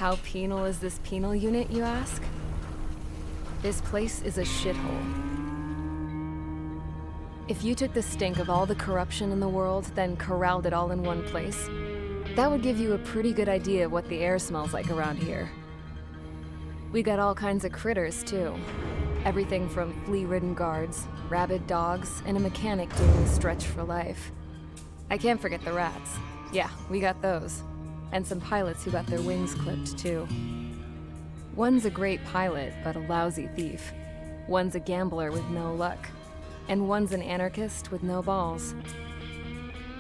How penal is this penal unit, you ask? This place is a shithole. If you took the stink of all the corruption in the world, then corralled it all in one place, that would give you a pretty good idea of what the air smells like around here. We got all kinds of critters, too. Everything from flea-ridden guards, rabid dogs, and a mechanic doing the stretch for life. I can't forget the rats. Yeah, we got those. And some pilots who got their wings clipped, too. One's a great pilot, but a lousy thief. One's a gambler with no luck. And one's an anarchist with no balls.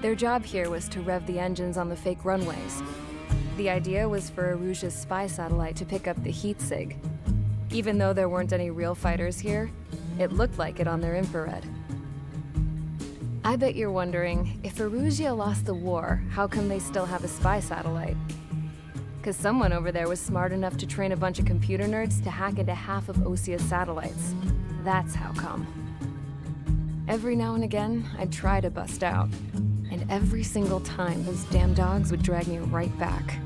Their job here was to rev the engines on the fake runways. The idea was for Aruja's spy satellite to pick up the heat sig. Even though there weren't any real fighters here, it looked like it on their infrared. I bet you're wondering, if Aruja lost the war, how come they still have a spy satellite? Because someone over there was smart enough to train a bunch of computer nerds to hack into half of Osia's satellites. That's how come. Every now and again, I'd try to bust out. And every single time, those damn dogs would drag me right back.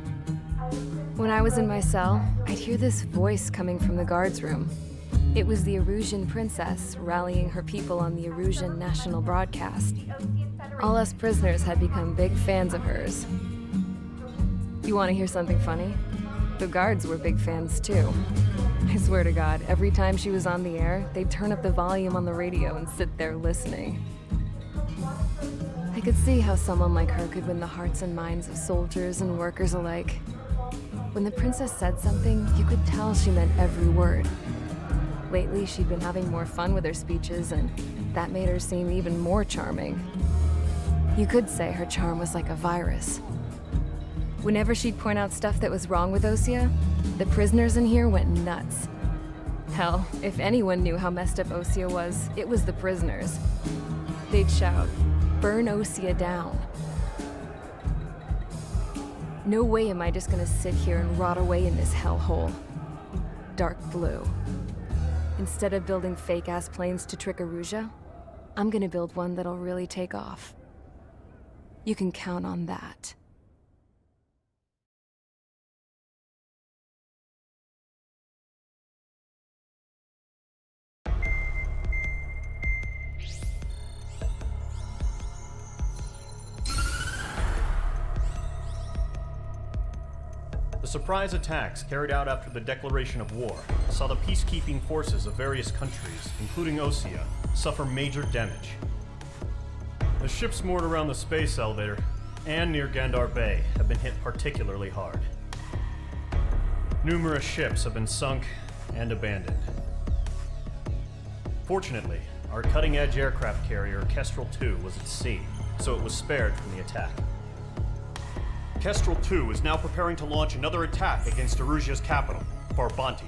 When I was in my cell, I'd hear this voice coming from the guards room. It was the Arusian princess rallying her people on the Arusian national broadcast. All us prisoners had become big fans of hers. You want to hear something funny? The guards were big fans too. I swear to God, every time she was on the air, they'd turn up the volume on the radio and sit there listening. I could see how someone like her could win the hearts and minds of soldiers and workers alike. When the princess said something, you could tell she meant every word. Lately, she'd been having more fun with her speeches, and that made her seem even more charming. You could say her charm was like a virus. Whenever she'd point out stuff that was wrong with Osia, the prisoners in here went nuts. Hell, if anyone knew how messed up Osia was, it was the prisoners. They'd shout, "Burn Osia down." No way am I just gonna sit here and rot away in this hellhole. Dark blue. Instead of building fake-ass planes to trick Aruja, I'm gonna build one that'll really take off. You can count on that. The surprise attacks carried out after the declaration of war saw the peacekeeping forces of various countries, including Osia, suffer major damage. The ships moored around the space elevator and near Gandar Bay have been hit particularly hard. Numerous ships have been sunk and abandoned. Fortunately, our cutting-edge aircraft carrier Kestrel 2 was at sea, so it was spared from the attack. Kestrel 2 is now preparing to launch another attack against Arusia's capital, Farbanti.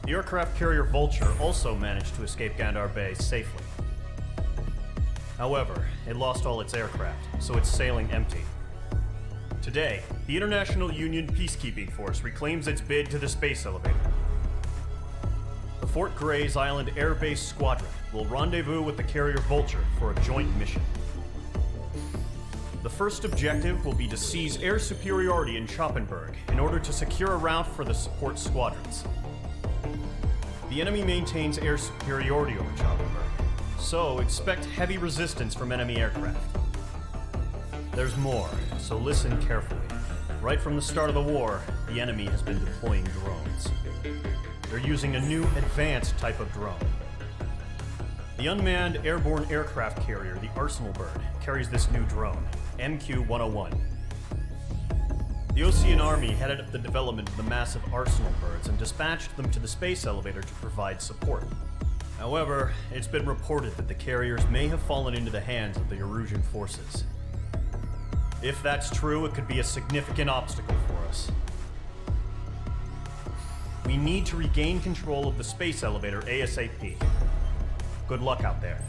The aircraft carrier Vulture also managed to escape Gandar Bay safely. However, it lost all its aircraft, so it's sailing empty. Today, the International Union Peacekeeping Force reclaims its bid to the space elevator. The Fort Gray's Island Air Base Squadron will rendezvous with the carrier Vulture for a joint mission. The first objective will be to seize air superiority in Schoppenberg in order to secure a route for the support squadrons. The enemy maintains air superiority over Schoppenberg, so expect heavy resistance from enemy aircraft. There's more, so listen carefully. Right from the start of the war, the enemy has been deploying drones. They're using a new advanced type of drone. The unmanned airborne aircraft carrier, the Arsenal Bird, carries this new drone, MQ-101. The Osean Army headed up the development of the massive Arsenal Birds and dispatched them to the space elevator to provide support. However, it's been reported that the carriers may have fallen into the hands of the Arusian forces. If that's true, it could be a significant obstacle for us. We need to regain control of the space elevator ASAP. Good luck out there.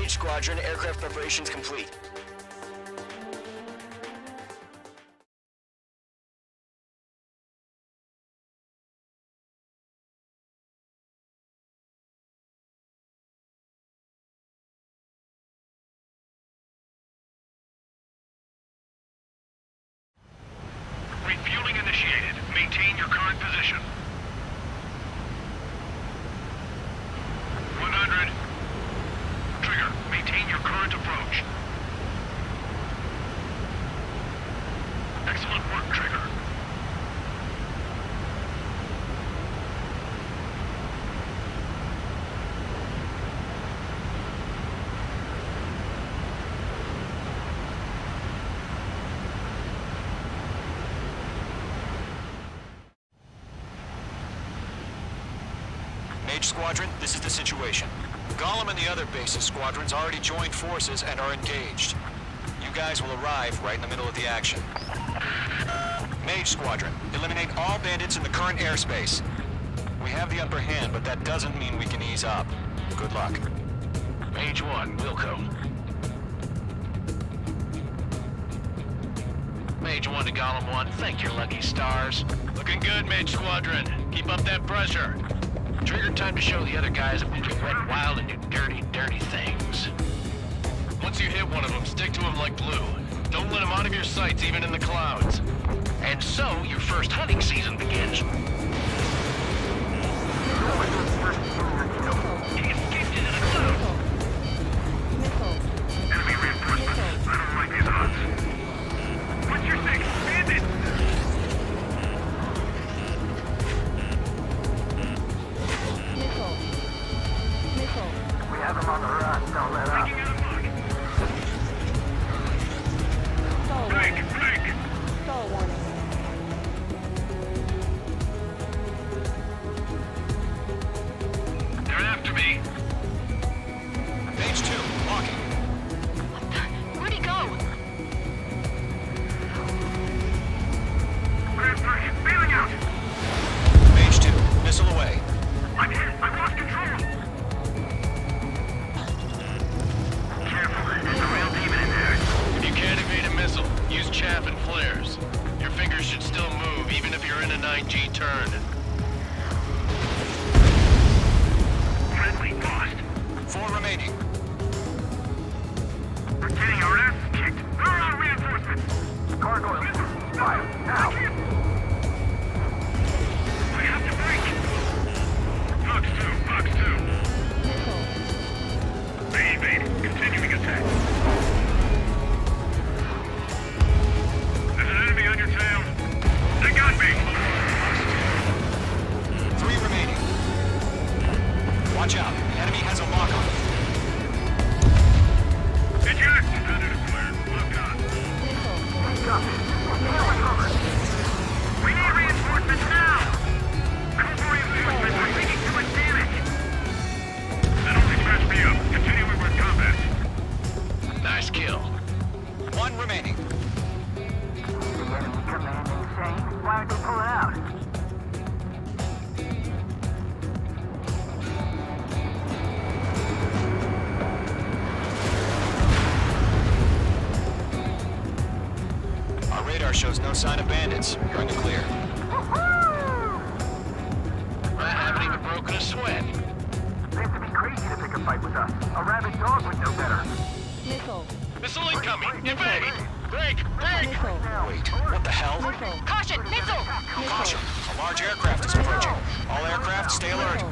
Mage Squadron, aircraft preparations complete. Refueling initiated. Maintain your current position. 100. Trigger, maintain your current approach. Excellent work, Trigger. Mage Squadron, this is the situation. Golem and the other base's squadrons already joined forces and are engaged. You guys will arrive right in the middle of the action. Mage Squadron, eliminate all bandits in the current airspace. We have the upper hand, but that doesn't mean we can ease up. Good luck. Mage 1, Wilco. Mage 1 to Golem 1, thank your lucky stars. Looking good, Mage Squadron. Keep up that pressure. Trigger, time to show the other guys that we can run wild and do dirty, dirty things. Once you hit one of them, stick to him like glue. Don't let him out of your sights, even in the clouds. And so, your first hunting season begins. He escaped into the clouds. Enemy reinforcements. I don't like these odds. What's your thing? Bandit! We have him on the run, don't let up. Taking out a bug. Break, break! Stall warning. They're after me. Mage 2, walking. Where'd he go? Reinforce, bailing out! Mage 2, missile away. I'm hit! I've lost control! Careful, there's a real demon in there. If you can't evade a missile, use chaff and flares. Your fingers should still move, even if you're in a 9G turn. Friendly lost. 4 remaining. We're getting our asses kicked. Where are our reinforcements? Gargoyle, fire, now! We have to break! Box 2. They evade. Continuing attack. There's an enemy on your tail. They got me! 3 remaining. Watch out. The enemy has a lock on. Eject! Predator flared. Lock on. We need reinforcements now! Cobra reinforcements are taking too much damage! That only scratched me up. Continuing with combat. Nice kill. 1 remaining. The enemy command insane. Why aren't they pulling out? Our radar shows no sign of bandits. You're in the clear. I haven't even broken a sweat. They have to be crazy to pick a fight with us. A rabid dog would know better. Missile incoming! Evade! Break! Break! Wait, what the hell? Caution! Missile! Caution! A large aircraft is approaching. All aircraft, stay alert.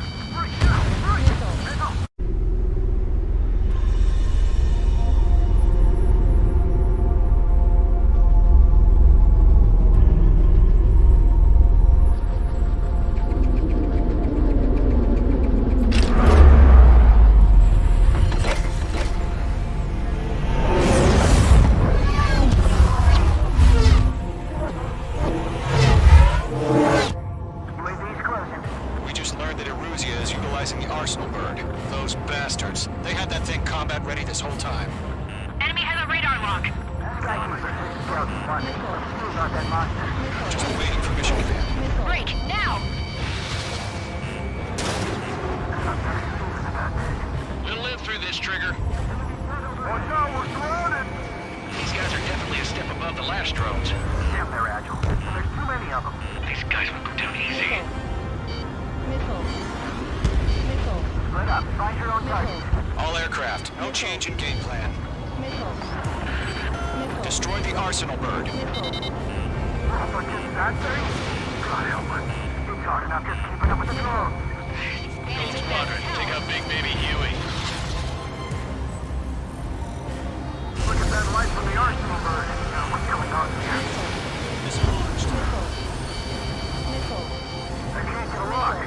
Those bastards. They had that thing combat ready this whole time. Enemy has a radar lock. Just waiting for mission command. Break, now! We'll live through this, Trigger. Watch out, we're surrounded! These guys are definitely a step above the last drones. Damn, they're agile. There's too many of them. These guys will go down easy. Split up. Find your own target. All aircraft, no change in game plan. Destroy the arsenal bird. But just that thing? God help us. It's hard enough just keeping up with the drones. Gold Squadron, take out Big Baby Huey. Look at that light from the arsenal bird. What's going on here? Missile launched. I can't get a lock.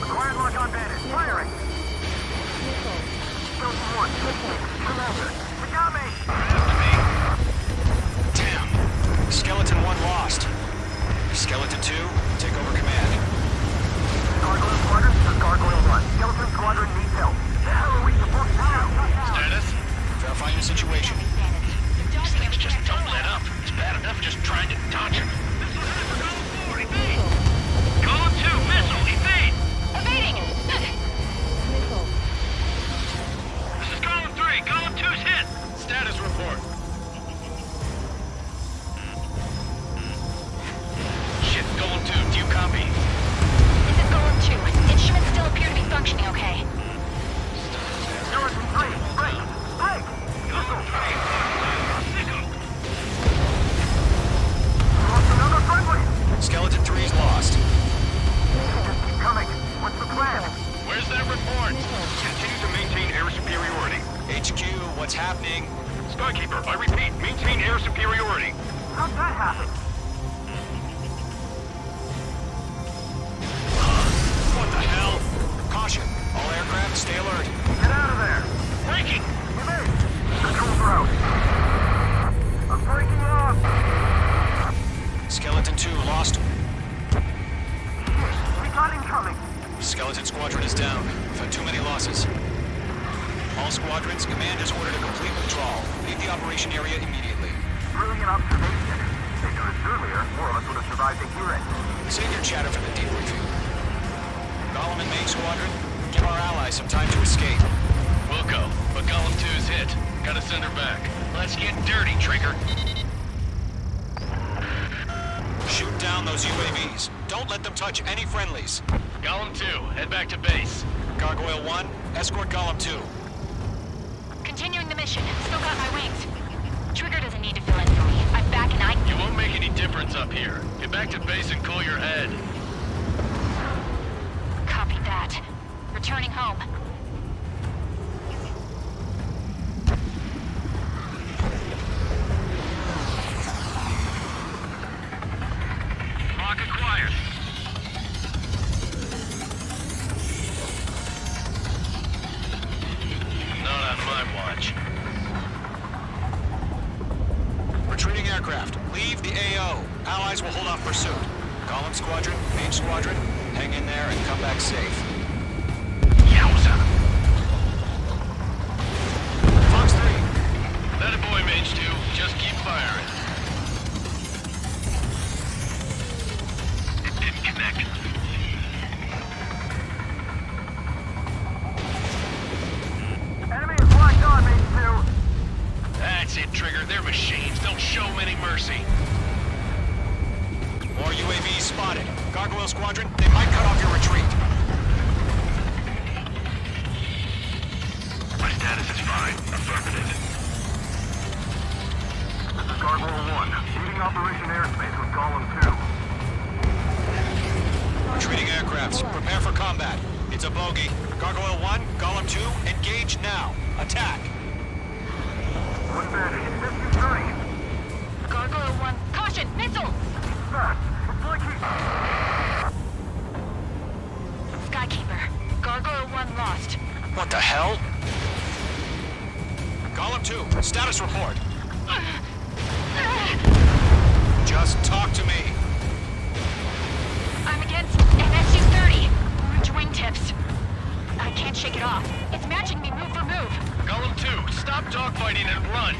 Acquired lock on bandit. Firing. Stone 1. Come over. We got me. After me. Damn. Skeleton 1 lost. Skeleton 2, take over command. Gargoyle Squadron to Gargoyle 1. Skeleton Squadron needs help. The hell are we supposed to do? Status? Verifying the situation. These things just don't let up. It's bad enough just trying to dodge them. Golem 2, missile, evade! Evading! This is Golem 3, Golem 2's hit! Status report. Shit, Golem 2, do you copy? This is Golem 2. Instruments still appear to be functioning okay. Skeleton 3. Break. Break. Golem 3, Lost another friendly. Skeleton 3's lost. Just keep coming. What's the plan? where's that report? Continue to maintain air superiority. HQ, what's happening? Skykeeper, I repeat, maintain air superiority. How'd that happen? What the hell? Caution, all aircraft stay alert. Get out of there. Breaking! Give in. Controls are out. I'm breaking off. Skeleton 2 lost. We got incoming. Skeleton Squadron is down. We've had too many losses. All squadrons, command has ordered a complete withdrawal. Leave the operation area immediately. Brilliant observation. If it was earlier, more of us would have survived to hear it. Save your chatter for the debriefing. Golem and Main Squadron, give our allies some time to escape. We'll go, but Golem 2's hit. Gotta send her back. Let's get dirty, Trigger. Shoot down those UAVs. Don't let them touch any friendlies. Golem 2, head back to base. Gargoyle 1, escort Golem 2. Continuing the mission. Still got my wings. Trigger doesn't need to fill in for me. I'm back and I... You won't make any difference up here. Get back to base and cool your head. Copy that. Returning home. Lock acquired. Not on my watch. Retreating aircraft, leave the AO. Allies will hold off pursuit. Golem Squadron, Main Squadron, hang in there and come back safe. Yowza! Fox 3, That a boy, Mage 2. Just keep firing. It didn't connect. Enemy is locked on, Mage 2. That's it, Trigger. They're machines. Don't show them any mercy. more UAVs spotted. Gargoyle Squadron, they might cut off your retreat. My status is fine. Affirmative. This is Gargoyle 1. Leading Operation Airspace with Golem 2. Retreating aircrafts, prepare for combat. It's a bogey. Gargoyle 1, Golem 2, engage now. Attack. One bandit. Distance 30. Gargoyle 1. Caution! Missile! Fast. It's like he's... Skykeeper. Gargoyle 1 lost. What the hell? Golem 2, status report. Just talk to me. I'm against an SU-30. Orange wingtips. I can't shake it off. It's matching me move for move. Golem 2, stop dogfighting and run.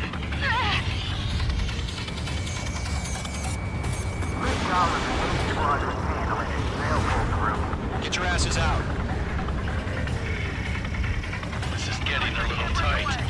Good job of the Main Squadron handling it. They'll pull through. Get your asses out. This is getting a little tight.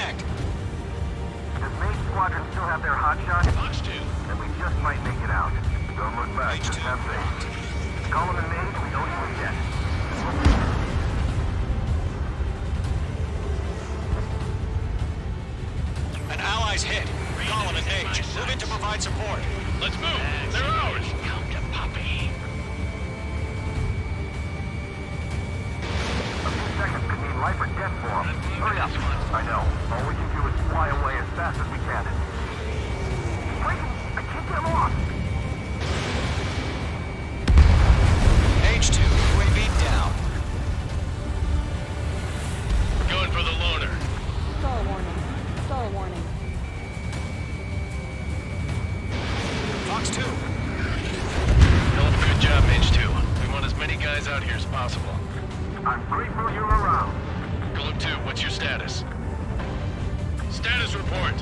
Connect. Does Main Squadron still have their hotshot? Fox 2. Then we just might make it out. Don't look back, Mage just 2 have locked. faith. Call him a mage, we don't even yet. An ally's hit. Column and Mage. Move in to provide support. Let's move. They're ours. Come to Puppy. A few seconds could mean life or death for him. Hurry up. I know. All we can do is fly away as fast as we can. He's breaking. I can't get him off. Mage 2, UAV down. Going for the loner. Stall warning. Stall warning. Fox 2. Hell of a good job, Mage 2. We want as many guys out here as possible. I'm grateful you're around. Golem 2, what's your status? Status report.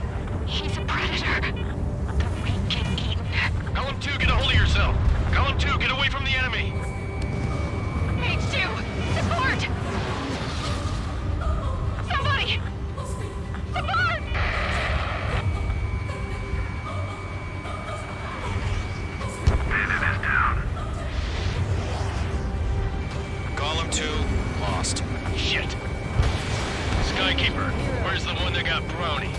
He's a predator. The weak get eaten. Column 2, get a hold of yourself. Column 2, get away from the enemy. Mage 2, support! Somebody! Support! Column 2, lost. Shit. Skykeeper, where's the one that got brownie?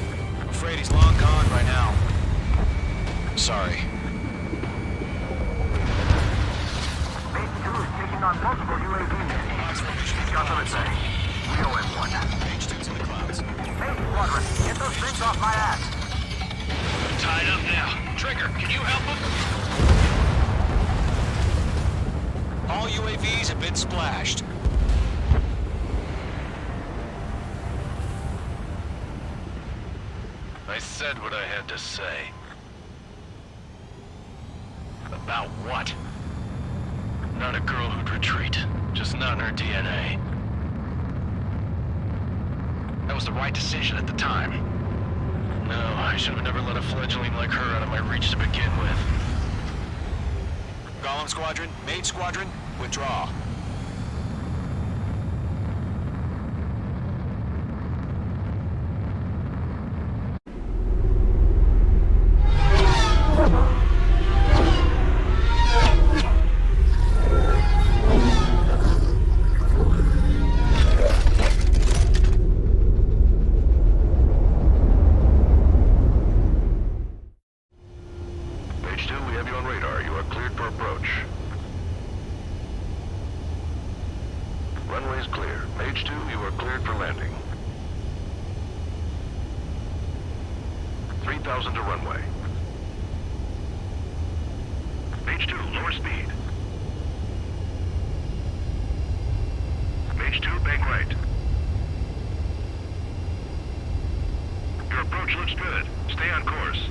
I'm afraid he's long gone right now. Sorry. Mage 2 is taking on multiple UAVs. Got to say, we owe him one. Mage 2's in the clouds. Main Squadron, get those things off my ass. Tied up now. Trigger, can you help him? All UAVs have been splashed. I said what I had to say. About what? Not a girl who'd retreat. Just not in her DNA. That was the right decision at the time. No, I should have never let a fledgling like her out of my reach to begin with. Golem Squadron, Mage Squadron, withdraw. Mage 2, we have you on radar. You are cleared for approach. Runway is clear. Mage 2, you are cleared for landing. 3,000 to runway. Mage 2, lower speed. Mage 2, bank right. Your approach looks good. Stay on course.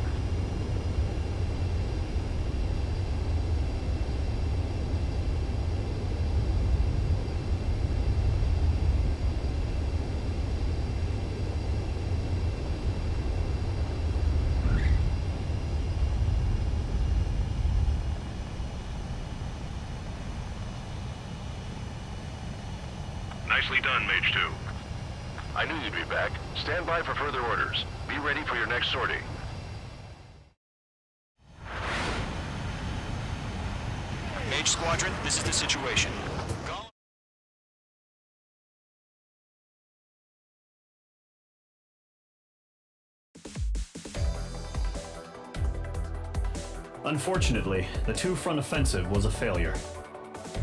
Nicely done, Mage 2. I knew you'd be back. Stand by for further orders. Be ready for your next sortie. Mage Squadron, this is the situation. Unfortunately, the two-front offensive was a failure.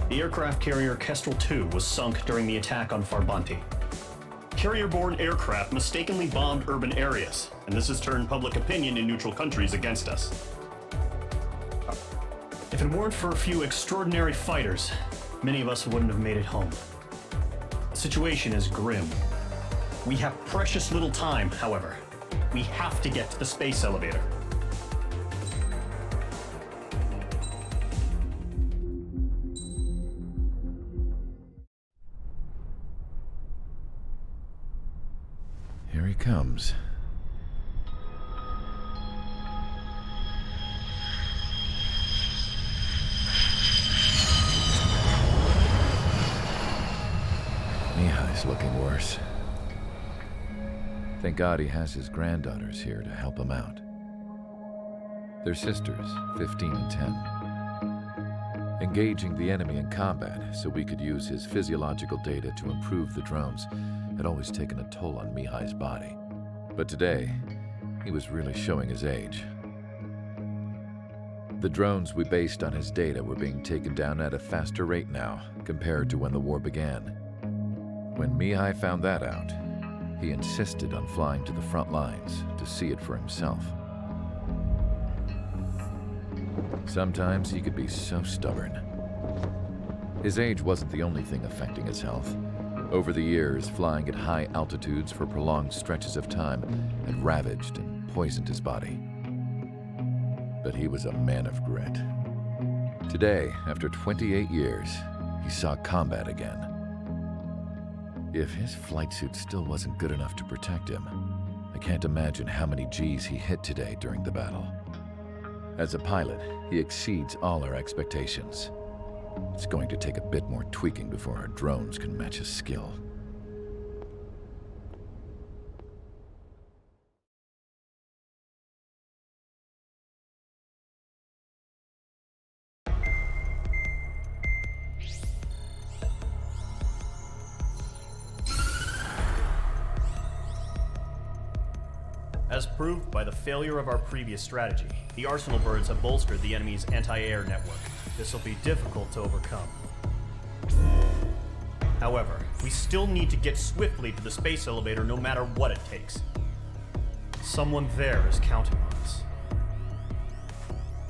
The aircraft carrier Kestrel II was sunk during the attack on Farbanti. Carrier-borne aircraft mistakenly bombed urban areas, and this has turned public opinion in neutral countries against us. If it weren't for a few extraordinary fighters, many of us wouldn't have made it home. The situation is grim. We have precious little time, however. We have to get to the space elevator. Here he comes. Mihai's looking worse. Thank God he has his granddaughters here to help him out. They're sisters, 15 and 10. Engaging the enemy in combat so we could use his physiological data to improve the drones had always taken a toll on Mihai's body. But today, he was really showing his age. The drones we based on his data were being taken down at a faster rate now compared to when the war began. When Mihai found that out, he insisted on flying to the front lines to see it for himself. Sometimes he could be so stubborn. His age wasn't the only thing affecting his health. Over the years, flying at high altitudes for prolonged stretches of time had ravaged and poisoned his body. But he was a man of grit. Today, after 28 years, he saw combat again. If his flight suit still wasn't good enough to protect him, I can't imagine how many G's he hit today during the battle. As a pilot, he exceeds all our expectations. It's going to take a bit more tweaking before our drones can match his skill. As proved by the failure of our previous strategy, the Arsenal birds have bolstered the enemy's anti-air network. This will be difficult to overcome. However, we still need to get swiftly to the space elevator no matter what it takes. Someone there is counting on us.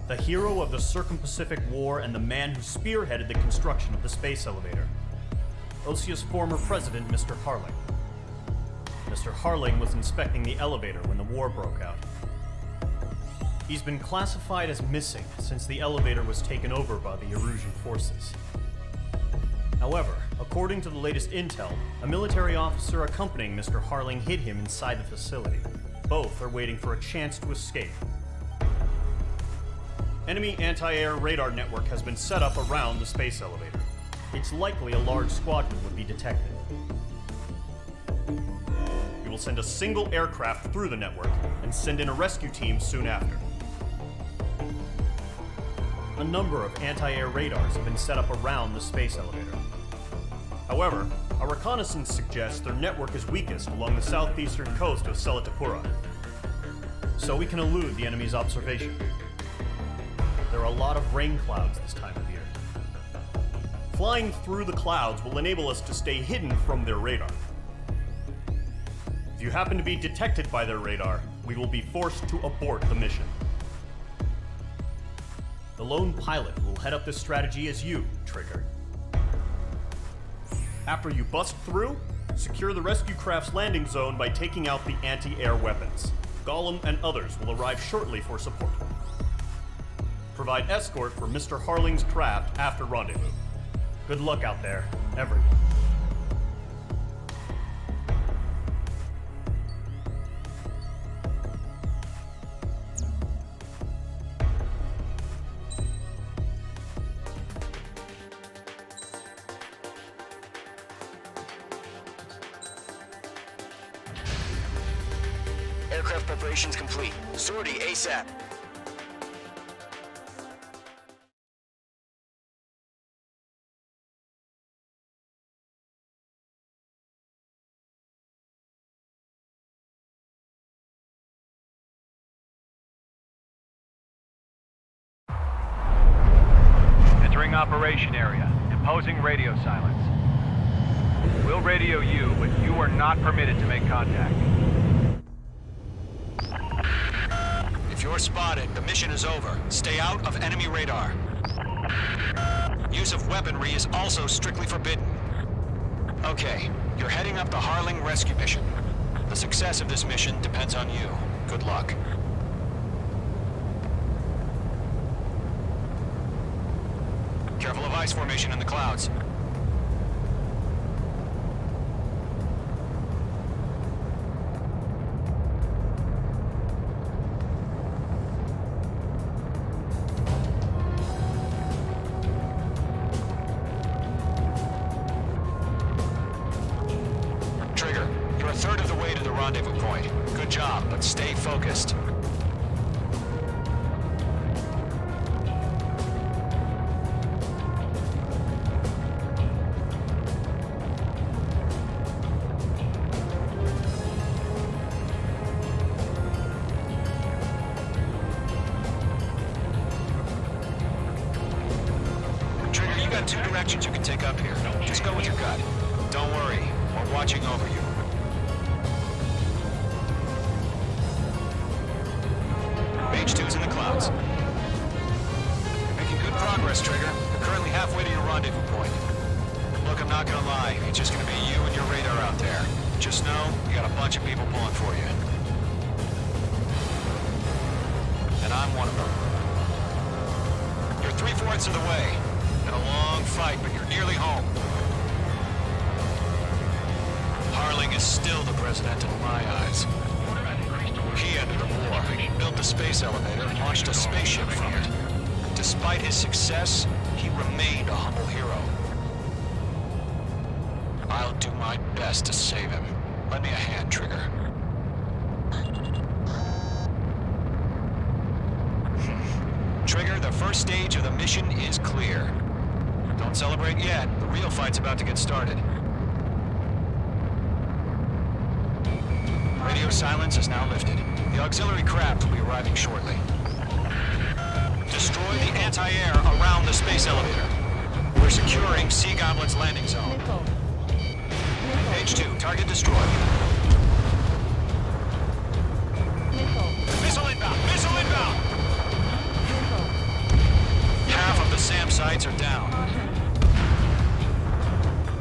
The hero of the Circum-Pacific War and the man who spearheaded the construction of the space elevator. Osia's former president, Mr. Harling. Mr. Harling was inspecting the elevator when the war broke out. He's been classified as missing since the elevator was taken over by the Erusian forces. However, according to the latest intel, a military officer accompanying Mr. Harling hid him inside the facility. Both are waiting for a chance to escape. Enemy anti-air radar network has been set up around the space elevator. It's likely a large squadron would be detected. We will send a single aircraft through the network and send in a rescue team soon after. A number of anti-air radars have been set up around the space elevator. However, our reconnaissance suggests their network is weakest along the southeastern coast of Selatapura, so we can elude the enemy's observation. There are a lot of rain clouds this time of year. Flying through the clouds will enable us to stay hidden from their radar. If you happen to be detected by their radar, we will be forced to abort the mission. The lone pilot will head up this strategy as you, Trigger. After you bust through, secure the rescue craft's landing zone by taking out the anti-air weapons. Gollum and others will arrive shortly for support. Provide escort for Mr. Harling's craft after rendezvous. Good luck out there, everyone. Aircraft preparations complete. Sortie ASAP. Entering operation area. Imposing radio silence. We'll radio you, but you are not permitted to make contact. If you're spotted, the mission is over. Stay out of enemy radar. Use of weaponry is also strictly forbidden. Okay, you're heading up the Harling rescue mission. The success of this mission depends on you. Good luck. Careful of ice formation in the clouds. Trigger, you're a third of the way to the rendezvous point. Good job, but stay focused. Trigger, you got two directions you can take up here. Just go with your gut. Don't worry, we're watching over you. Mage 2's in the clouds. Making good progress, Trigger. You're currently halfway to your rendezvous point. Look, I'm not gonna lie. It's just gonna be you and your radar out there. Just know, you got a bunch of people pulling for you. And I'm one of them. You're 3/4 of the way. Been a long fight, but you're nearly home. Harling is still the president in my eyes. He ended the war, built the space elevator, and launched a spaceship from it. Despite his success, he remained a humble hero. I'll do my best to save him. Lend me a hand, Trigger. Trigger, the first stage of the mission is clear. Don't celebrate yet. The real fight's about to get started. Radio silence is now lifted. The auxiliary craft will be arriving shortly. Destroy the anti-air around the space elevator. We're securing Sea Goblin's landing zone. H2, target destroyed. Missile inbound! Missile inbound! Half of the SAM sites are down.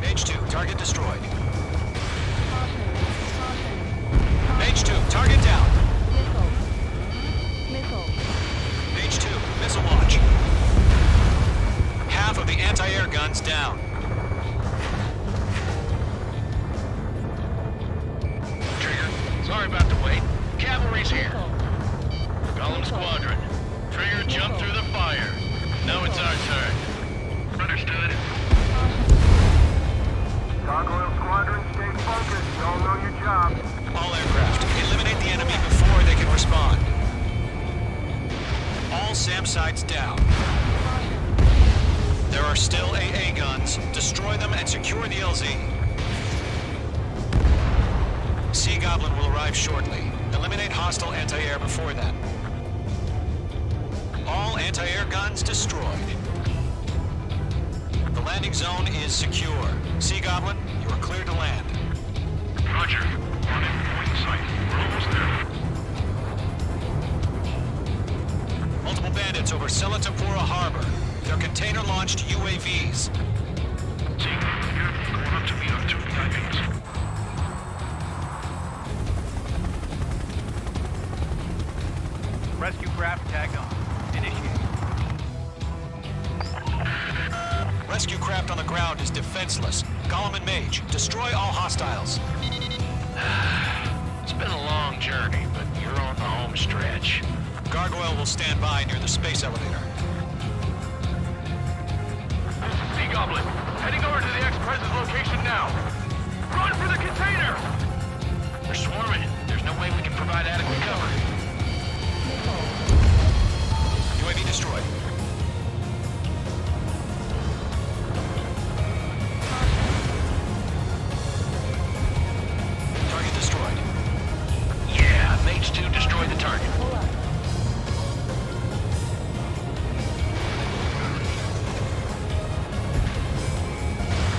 H2, target destroyed. H2, target down. H2, missile launch. Half of the anti-air guns down. Trigger, sorry about the wait. Cavalry's here. Golem Squadron. Trigger, jump through the fire. Now it's our turn. Understood. Gargoyle Squadron, stay focused. Y'all know your job. All aircraft, eliminate the enemy before they can respond. All SAM sites down. There are still AA guns. Destroy them and secure the LZ. Sea Goblin will arrive shortly. Eliminate hostile anti-air before then. All anti-air guns destroyed. The landing zone is secure. Sea Goblin, you are clear to land. Roger. Rendezvous point in sight. We're almost there. Multiple bandits over Selatapura Harbor. They're container-launched UAVs. See, here, going up to meet our two VIPs. Rescue craft tagged on. Initiate. Rescue craft on the ground is defenseless. Golem and Mage, destroy all hostiles. It's been a long journey, but you're on the home stretch. Gargoyle will stand by near the space elevator. Sea Goblin, heading over to the ex-president's location now. Run for the container! They're swarming. There's no way we can provide adequate cover. UAV destroyed. Target destroyed. Yeah, Mage 2 destroyed the target.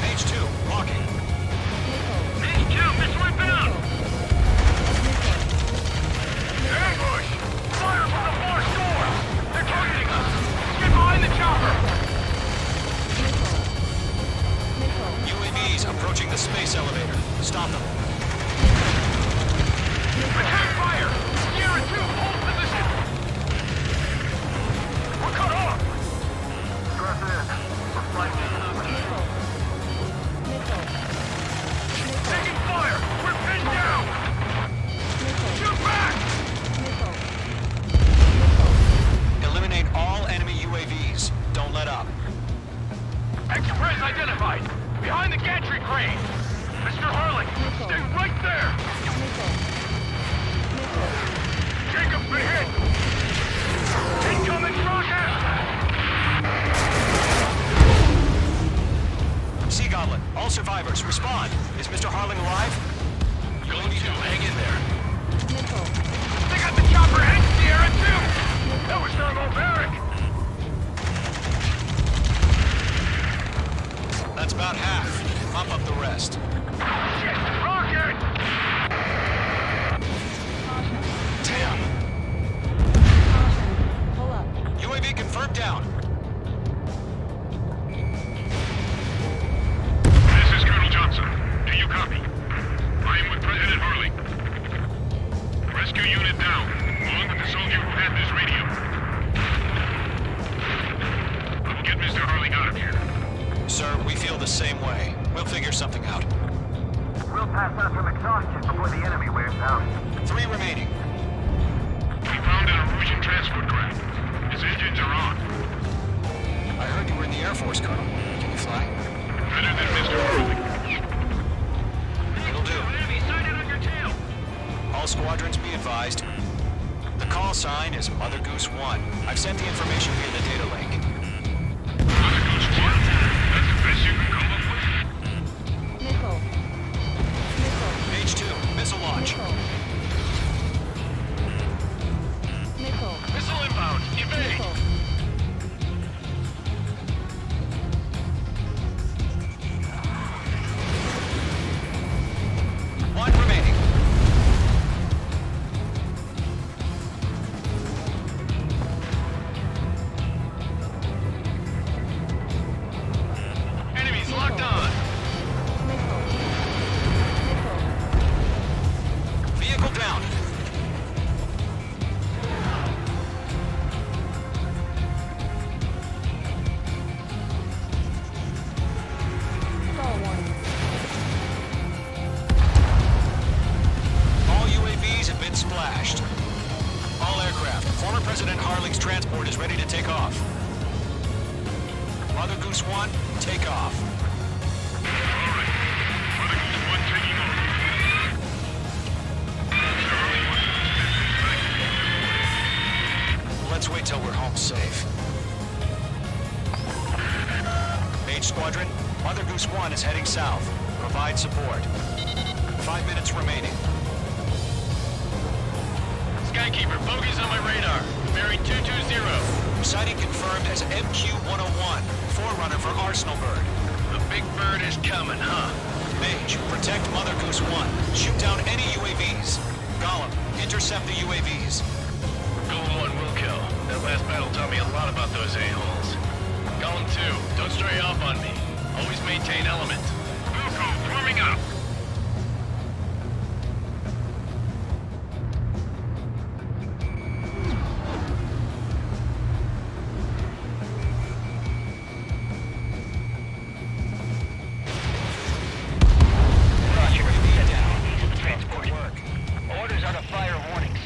Mage 2, walking. Mage 2, missile inbound! Ambush! Fire from the far shore! They're targeting us! Get behind the chopper! UAVs approaching the space elevator. Stop them. Attack fire! Sierra 2, hold position! We're cut off! Stress in. We're fighting. Taking fire! We're pinned down! Shoot back! Eliminate all enemy UAVs. Don't let up. Express identified! Behind the gantry crane! Mr. Harling! Missile. Stay right there! Missile. Jacob's been hit! Incoming rocket! Sea Goblin, all survivors, respond. Is Mr. Harling alive? Going to, hang in there. Missile. They got the chopper heading to the area too! That was thermobaric! That's about half. Mop up the rest. Shit! Rocket! Damn! Caution. Pull up. UAV confirmed down. This is Colonel Johnson. Do you copy? I am with President Harling. Rescue unit down, along with the soldier who had this radio. I will get Mr. Harling out of here. Sir, we feel the same way. We'll figure something out. We'll pass out from exhaustion before the enemy wears out. 3 remaining. We found an Erusian transport craft. His engines are on. I heard you were in the Air Force, Colonel. Can you fly? Better than Mr. Harling. It'll do. Enemy sighted on your tail. All squadrons be advised. The call sign is Mother Goose 1. I've sent the information via the data link. Mother Goose 1? That's the best you can come up with? Missile. Missile. Page 2, missile launch. Missile. Missile. Missile inbound. Evade. Missile. One remaining. Enemies locked on. Missile. Missile. Vehicle down. Stall warning. All UAVs have been splashed. All aircraft. Former President Harling's transport is ready to take off. Mother Goose 1, take off. Alright. Mother Goose 1 taking off. Mr. Harling wants to Let's wait till we're home safe. Mage Squadron, Mother Goose 1 is heading south. Provide support. 5 minutes remaining. Skykeeper, bogeys on my radar. Bearing 220. Sighting confirmed as MQ-101, forerunner for Arsenal Bird. The big bird is coming, huh? Mage, protect Mother Goose 1. Shoot down any UAVs. Gollum, intercept the UAVs. Golem 1 will kill. That last battle taught me a lot about those a-holes. Golem 2, don't stray off on me. Always maintain element. Wilco, warming up! Roger, UAV down. He's in the transport. Work. Orders are to fire warnings.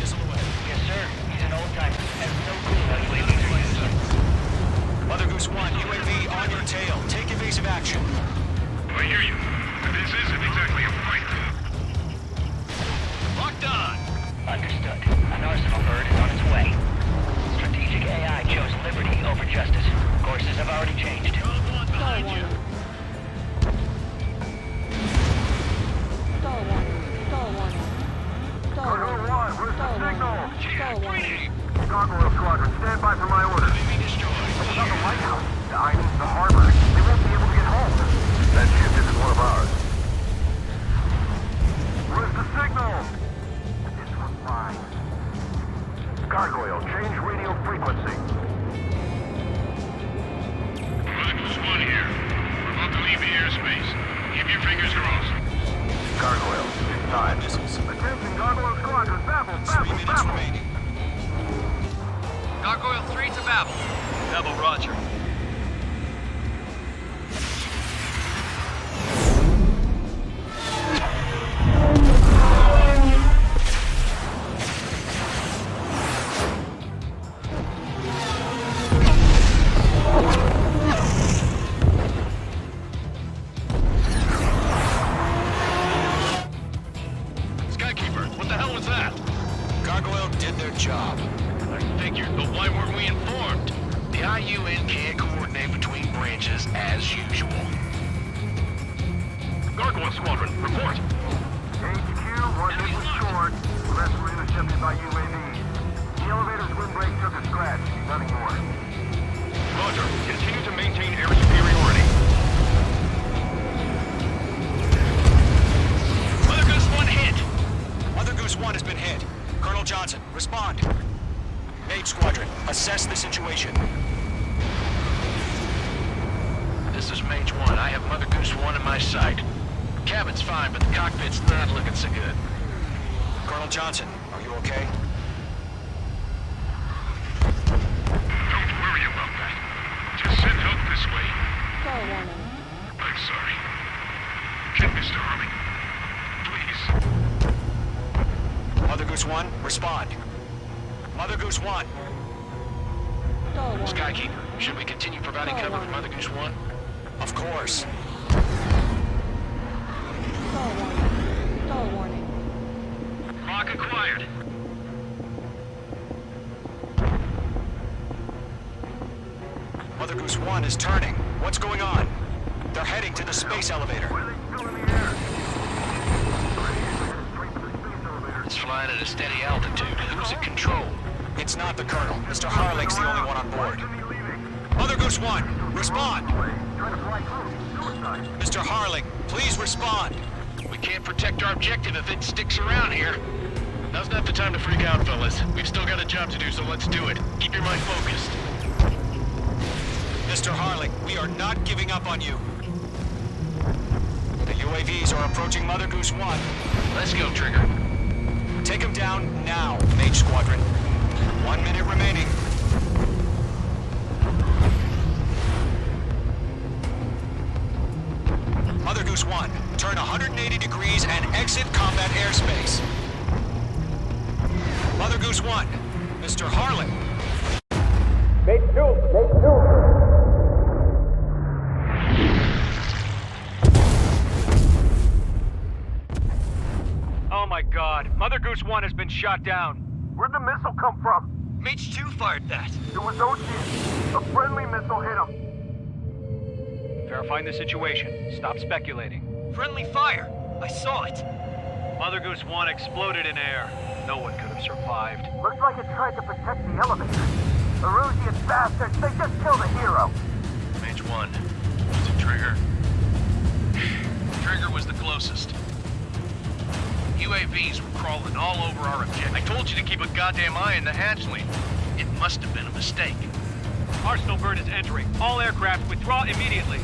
Missile away. Yes, sir. He's an old-timer. Has no clue how UAVs are used. Mother Goose 1, UAV on your tail. Take evasive action. I hear you. This isn't exactly a fight. Locked on. Understood. An Arsenal bird is on its way. Strategic AI chose liberty over justice. Courses have already changed. Stall warning. Stall warning. Stall warning. Stall Colonel warning. 1, where's the Stall signal? warning. Stall warning. Gargoyle Squadron, stand by for my orders. Enemy destroyed. Without the lighthouse, I mean the harbor, they won't be able to get home. That ship isn't one of ours. Where's the signal? This one's mine. Gargoyle, change radio frequency. Mother Goose 1 here. We're about to leave the airspace. Keep your fingers crossed. Gargoyle, it's time. Missiles. Attention, Gargoyle Squadron, babble, 3 babble, minutes babble. remaining. Gargoyle 3 to Babel. Babel, roger. can't coordinate between branches as usual. Gargoyle Squadron, report. HQ, one hit was short. The rest were intercepted by UAVs. The elevator's windbreak took a scratch. Nothing more. Roger. Continue to maintain air superiority. Mother Goose 1 hit! Mother Goose 1 has been hit. Colonel Johnson, respond. Mage Squadron, assess the situation. This is Mage 1. I have Mother Goose 1 in my sight. Cabin's fine, but the cockpit's not looking so good. Colonel Johnson, are you okay? Don't worry about that. Just send help this way. Star warning. I'm sorry. Get Mr. Harley. Please. Mother Goose 1, respond. Mother Goose 1. Star warning. Skykeeper, should we continue providing cover for Mother Goose 1? Of course. Star warning. Star warning. Lock acquired. Mother Goose 1 is turning. What's going on? They're heading to the space elevator. Why are they still in the air? It's flying at a steady altitude. Who's at control? It's not the Colonel. Mr. Harling's the only one on board. Mother Goose 1, respond. Trying to fly through. Suicide. Mr. Harling, please respond. We can't protect our objective if it sticks around here. Now's not the time to freak out, fellas. We've still got a job to do, so let's do it. Keep your mind focused. Mr. Harling, we are not giving up on you. The UAVs are approaching Mother Goose 1. Let's go, Trigger. Take them down now, Mage Squadron. 1 minute remaining. Mother Goose 1, turn 180 degrees and exit combat airspace. Mother Goose 1, Mr. Harling. Oh my god, Mother Goose 1 has been shot down. Where'd the missile come from? Mage 2 fired that. It was Ocean. A friendly missile hit him. Verifying the situation. Stop speculating. Friendly fire. I saw it. Mother Goose 1 exploded in air. No one could have survived. Looks like it tried to protect the elevator. Erusian bastards, they just killed a hero. Mage 1. Was it Trigger? Trigger was the closest. UAVs were crawling all over our objective. I told you to keep a goddamn eye on the hatchling. It must have been a mistake. Arsenal bird is entering. All aircraft withdraw immediately.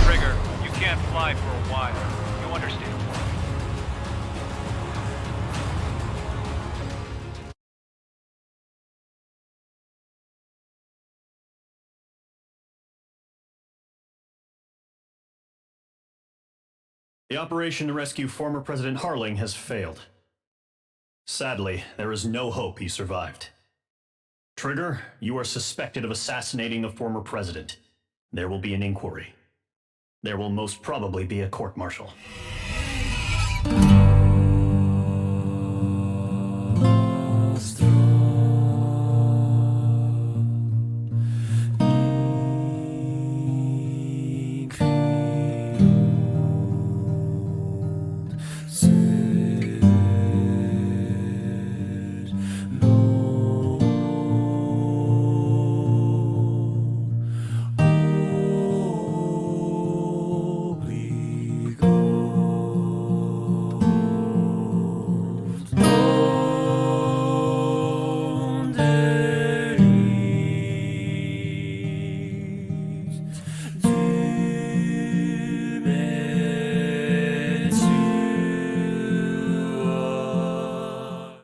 Trigger, you can't fly for a while. You understand? The operation to rescue former President Harling has failed. Sadly, there is no hope he survived. Trigger, you are suspected of assassinating the former president. There will be an inquiry. There will most probably be a court-martial.